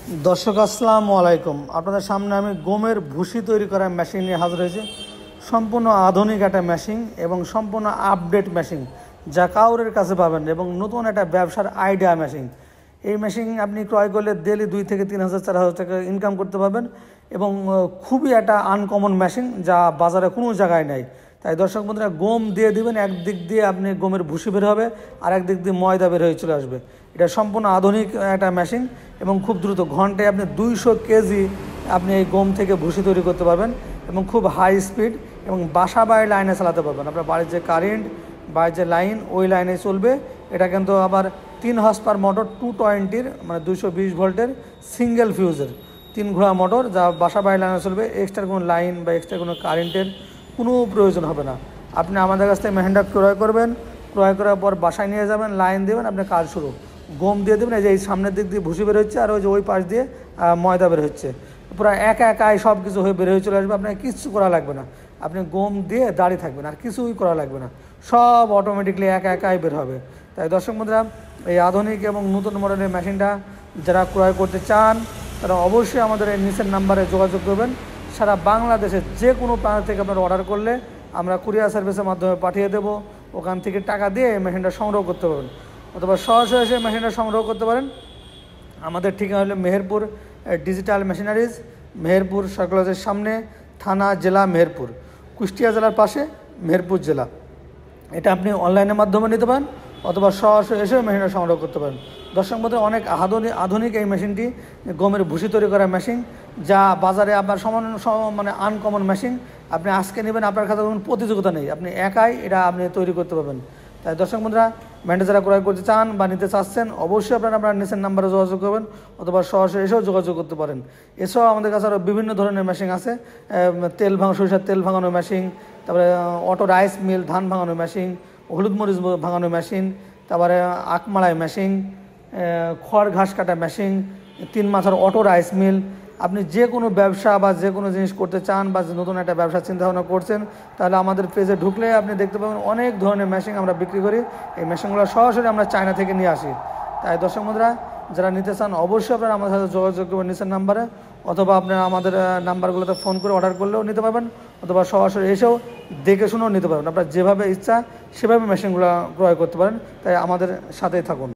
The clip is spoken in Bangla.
দর্শক আসসালামু আলাইকুম। আপনাদের সামনে আমি গমের ভুসি তৈরি করার মেশিন নিয়ে হাজির হয়েছি। সম্পূর্ণ আধুনিক একটা মেশিন এবং সম্পূর্ণ আপডেট মেশিন, যা কাউরের কাছে পাবেন এবং নতুন একটা ব্যবসার আইডিয়া মেশিন। এই মেশিন আপনি ক্রয় করলে ডেলি 2 থেকে 3,000 4,000 টাকা ইনকাম করতে পারবেন এবং খুবই একটা আনকমন মেশিন, যা বাজারে কোনো জায়গায় নেই। তাই দর্শক বন্ধুরা, গম দিয়ে দিবেন, একদিক দিয়ে আপনি গমের ভুসি বের হবে আর একদিক দিয়ে ময়দা বের হয়ে চলে আসবে। এটা সম্পূর্ণ আধুনিক একটা মেশিন এবং খুব দ্রুত ঘন্টায় আপনি 200 কেজি আপনি এই গম থেকে ভুসি তৈরি করতে পারবেন এবং খুব হাই স্পিড এবং বাসা বাড়ির লাইনে চালাতে পারবেন। আপনার বাড়ির যে কারেন্ট, বাড়ির যে লাইন, ওই লাইনে চলবে। এটা কিন্তু আবার 3 হর্স পাওয়ার মোটর, 220 মানে 220 ভোল্টের সিঙ্গেল ফিউজের 3 ঘোড়া মোটর, যা বাসা বাড়ির লাইনে চলবে। এক্সট্রা কোনো লাইন বা এক্সট্রা কোনো কারেন্টের কোনো প্রয়োজন হবে না। আপনি আমাদের কাছ থেকে মেশিনটা ক্রয় করবেন, ক্রয় করার পর বাসায় নিয়ে যাবেন, লাইন দেবেন, আপনার কাজ শুরু। গম দিয়ে দেবেন, এই যে এই সামনের দিক দিয়ে ভুসি বের হচ্ছে আর ওই যে ওই পাশ দিয়ে ময়দা বের হচ্ছে। পুরো একাই সব কিছু হয়ে বের হয়ে চলে আসবে। আপনাকে কিচ্ছু করা লাগবে না, আপনি গম দিয়ে দাঁড়িয়ে থাকবেন, আর কিছুই করা লাগবে না, সব অটোমেটিকলি একাই বের হবে। তাই দর্শক বন্ধুরা, এই আধুনিক এবং নতুন মডেলের মেশিনটা যারা ক্রয় করতে চান, তারা অবশ্যই আমাদের এই নিচের নাম্বারে যোগাযোগ করবেন। সারা বাংলাদেশের যে কোনো প্রান্ত থেকে আপনারা অর্ডার করলে আমরা কুরিয়ার সার্ভিসের মাধ্যমে পাঠিয়ে দেবো। ওখান থেকে টাকা দিয়ে এই মেশিনটা সংগ্রহ করতে পারবেন, অথবা সরাসরি এসে মেশিনটা সংগ্রহ করতে পারেন। আমাদের ঠিকানা হলো মেহেরপুর ডিজিটাল মেশিনারিজ, মেহেরপুর সার্কুলারের সামনে, থানা জেলা মেহেরপুর, কুষ্টিয়া জেলার পাশে মেহেরপুর জেলা। এটা আপনি অনলাইনের মাধ্যমে নিতে পারেন অথবা সরাসরি এসেও মেশিনটা সংগ্রহ করতে পারেন। দর্শক মধ্যে অনেক আধুনিক এই মেশিনটি গমের ভুসি তৈরি করা মেশিন, যা বাজারে আপনার মানে আনকমন মেশিন। আপনি আজকে নেবেন, আপনার কাছে কোনো প্রতিযোগিতা নেই, আপনি একাই এটা আপনি তৈরি করতে পারবেন। তাই দর্শক বন্ধুরা, মেশিনটা যারা ক্রয় করতে চান বা নিতে চাচ্ছেন, অবশ্যই আপনারা নিচের নাম্বারে যোগাযোগ করবেন অথবা সরাসরি এসেও যোগাযোগ করতে পারেন। এছাড়াও আমাদের কাছে আরও বিভিন্ন ধরনের মেশিন আছে। সরিষার তেল ভাঙানোর মেশিন, তারপরে অটো রাইস মিল, ধান ভাঙানোর মেশিন, হলুদ মরিচ ভাঙানোর মেশিন, তারপরে আখমালাই মেশিন, খড় ঘাস কাটা মেশিন, 3 মাথার অটো রাইস মিল। আপনি যে কোনো ব্যবসা বা যে কোনো জিনিস করতে চান বা নতুন একটা ব্যবসা চিন্তাভাবনা করছেন, তাহলে আমাদের পেজে ঢুকলে আপনি দেখতে পাবেন অনেক ধরনের মেশিন আমরা বিক্রি করি। এই মেশিনগুলো সরাসরি আমরা চায়না থেকে নিয়ে আসি। তাই দর্শক বন্ধুরা, যারা নিতে চান অবশ্যই আপনারা আমাদের সাথে যোগাযোগ করবেন নিচের নাম্বারে, অথবা আপনারা আমাদের নাম্বারগুলোতে ফোন করে অর্ডার করলেও নিতে পারবেন, অথবা সরাসরি এসেও দেখে শুনেও নিতে পারবেন। আপনার যেভাবে ইচ্ছা সেভাবে মেশিনগুলো ক্রয় করতে পারেন। তাই আমাদের সাথেই থাকুন।